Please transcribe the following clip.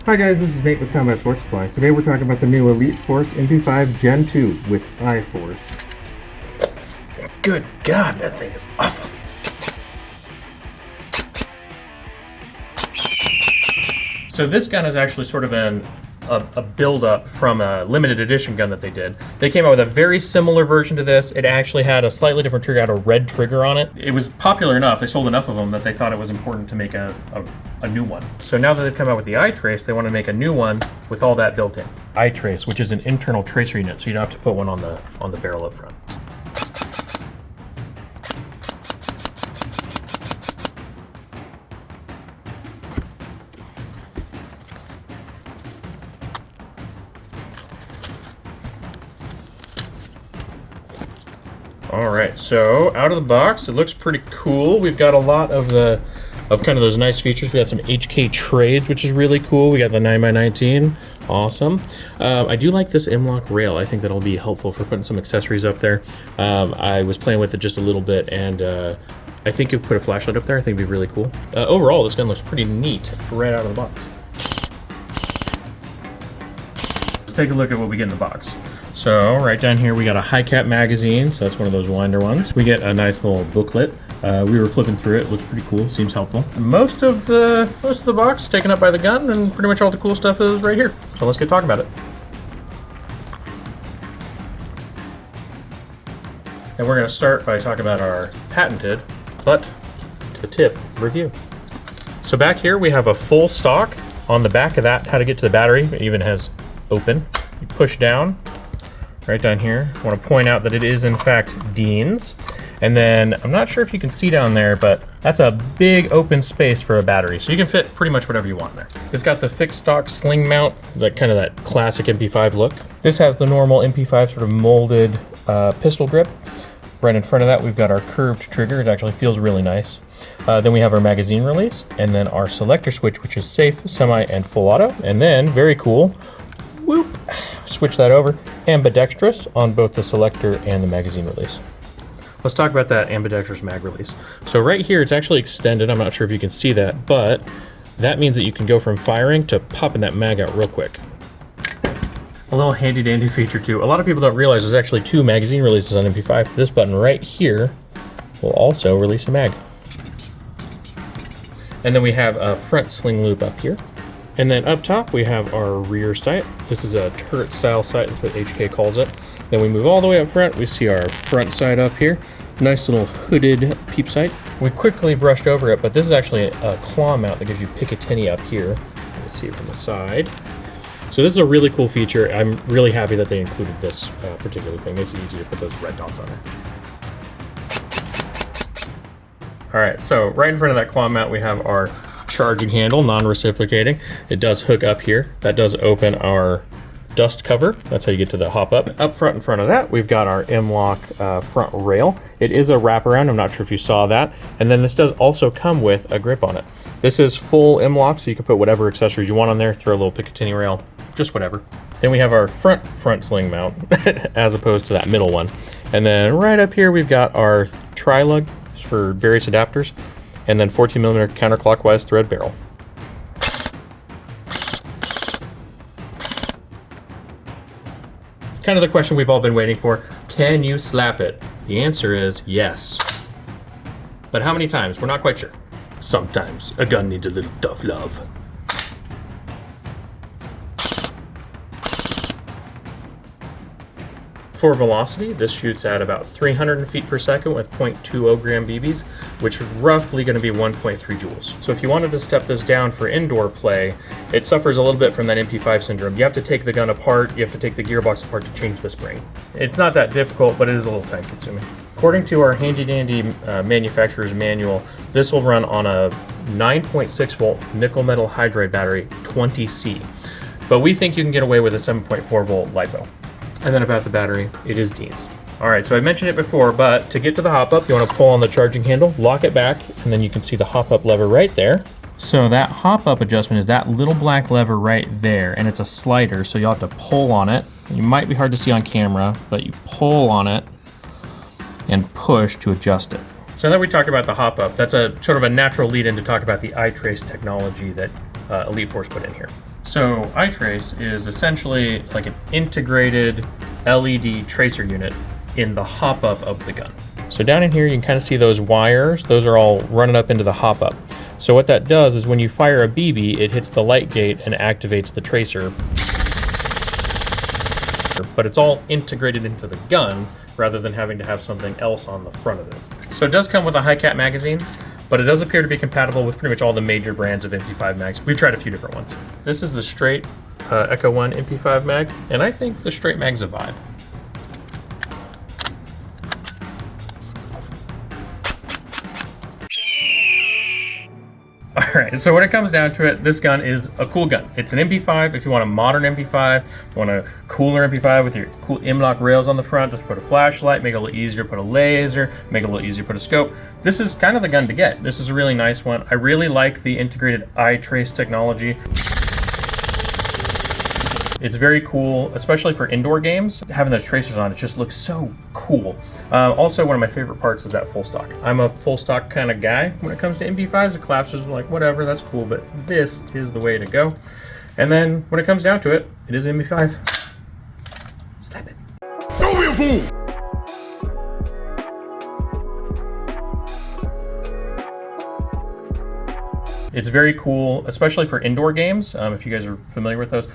Hi guys, this is Nate with Combat Sports Supply. Today we're talking about the new Elite Force MP5 Gen2 with iForce. Good God, that thing is awful. So this gun is actually sort of a build-up from a limited edition gun that they did. They came out with a very similar version to this. It actually had a slightly different trigger, had a red trigger on it. It was popular enough, they sold enough of them that they thought it was important to make a new one. So now that they've come out with the iTrace, they want to make a new one with all that built in. iTrace, which is an internal tracer unit, so you don't have to put one on the barrel up front. All right, so out of the box, it looks pretty cool. We've got a lot of kind of those nice features. We got some HK trades, which is really cool. We got the 9x19, awesome. I do like this M-Lok Rail. I think that'll be helpful for putting some accessories up there. I was playing with it just a little bit, and I think if you put a flashlight up there, I think it'd be really cool. Overall, this gun looks pretty neat right out of the box. Let's take a look at what we get in the box. So right down here we got a high cap magazine, so that's one of those winder ones. We get a nice little booklet. We were flipping through it, looks pretty cool, seems helpful. Most of the box taken up by the gun, and pretty much all the cool stuff is right here. So let's get talking about it. And we're gonna start by talking about our patented butt to tip review. So back here we have a full stock. On the back of that, how to get to the battery, it even has open. You push down. Right down here, I want to point out that it is in fact Dean's. And then, I'm not sure if you can see down there, but that's a big open space for a battery. So you can fit pretty much whatever you want in there. It's got the fixed stock sling mount, that kind of that classic MP5 look. This has the normal MP5 sort of molded pistol grip. Right in front of that, we've got our curved trigger. It actually feels really nice. Then we have our magazine release, and then our selector switch, which is safe, semi, and full auto. And then, very cool, whoop, switch that over, ambidextrous on both the selector and the magazine release. Let's talk about that ambidextrous mag release. So right here, it's actually extended. I'm not sure if you can see that, but that means that you can go from firing to popping that mag out real quick. A little handy dandy feature too. A lot of people don't realize there's actually two magazine releases on MP5. This button right here will also release a mag. And then we have a front sling loop up here. And then up top, we have our rear sight. This is a turret style sight, that's what HK calls it. Then we move all the way up front, we see our front sight up here. Nice little hooded peep sight. We quickly brushed over it, but this is actually a claw mount that gives you Picatinny up here. You'll see it from the side. So this is a really cool feature. I'm really happy that they included this particular thing. It's easy to put those red dots on there. All right, so right in front of that claw mount, we have our charging handle, non-reciprocating. It does hook up here. That does open our dust cover. That's how you get to the hop up. Up front in front of that, we've got our M-Lok front rail. It is a wraparound. I'm not sure if you saw that. And then this does also come with a grip on it. This is full M-Lok, so you can put whatever accessories you want on there, throw a little Picatinny rail, just whatever. Then we have our front sling mount as opposed to that middle one. And then right up here, we've got our tri-lug for various adapters, and then 14mm counterclockwise thread barrel. Kind of the question we've all been waiting for. Can you slap it? The answer is yes. But how many times? We're not quite sure. Sometimes a gun needs a little tough love. For velocity, this shoots at about 300 feet per second with 0.20 gram BBs, which is roughly going to be 1.3 joules. So if you wanted to step this down for indoor play, it suffers a little bit from that MP5 syndrome. You have to take the gun apart, you have to take the gearbox apart to change the spring. It's not that difficult, but it is a little time consuming. According to our handy dandy manufacturer's manual, this will run on a 9.6 volt nickel metal hydride battery 20C. But we think you can get away with a 7.4 volt LiPo. And then about the battery, it is Dean's. All right, so I mentioned it before, but to get to the hop up, you want to pull on the charging handle, lock it back, and then you can see the hop up lever right there. So that hop up adjustment is that little black lever right there, and it's a slider, so you'll have to pull on it. You might be hard to see on camera, but you pull on it and push to adjust it. So now that we talked about the hop up, that's a sort of a natural lead in to talk about the iTrace technology that Elite Force put in here. So iTrace is essentially like an integrated LED tracer unit in the hop-up of the gun. So down in here you can kind of see those wires. Those are all running up into the hop-up. So what that does is when you fire a BB, it hits the light gate and activates the tracer. But it's all integrated into the gun rather than having to have something else on the front of it. So it does come with a high cap magazine, but it does appear to be compatible with pretty much all the major brands of MP5 mags. We've tried a few different ones. This is the straight Echo 1 MP5 mag, and I think the straight mag's a vibe. Alright, so when it comes down to it, this gun is a cool gun. It's an MP5. If you want a modern MP5, if you want a cooler MP5 with your cool M-Lok rails on the front, just put a flashlight, make it a little easier, put a laser, make it a little easier, put a scope. This is kind of the gun to get. This is a really nice one. I really like the integrated eye trace technology. It's very cool, especially for indoor games. Having those tracers on, it just looks so cool. Also, one of my favorite parts is that full stock. I'm a full stock kind of guy when it comes to MP5s. The collapsers are like, whatever, that's cool, but this is the way to go. And then when it comes down to it, it is MP5. Step it. Don't be a fool! It's very cool, especially for indoor games, if you guys are familiar with those.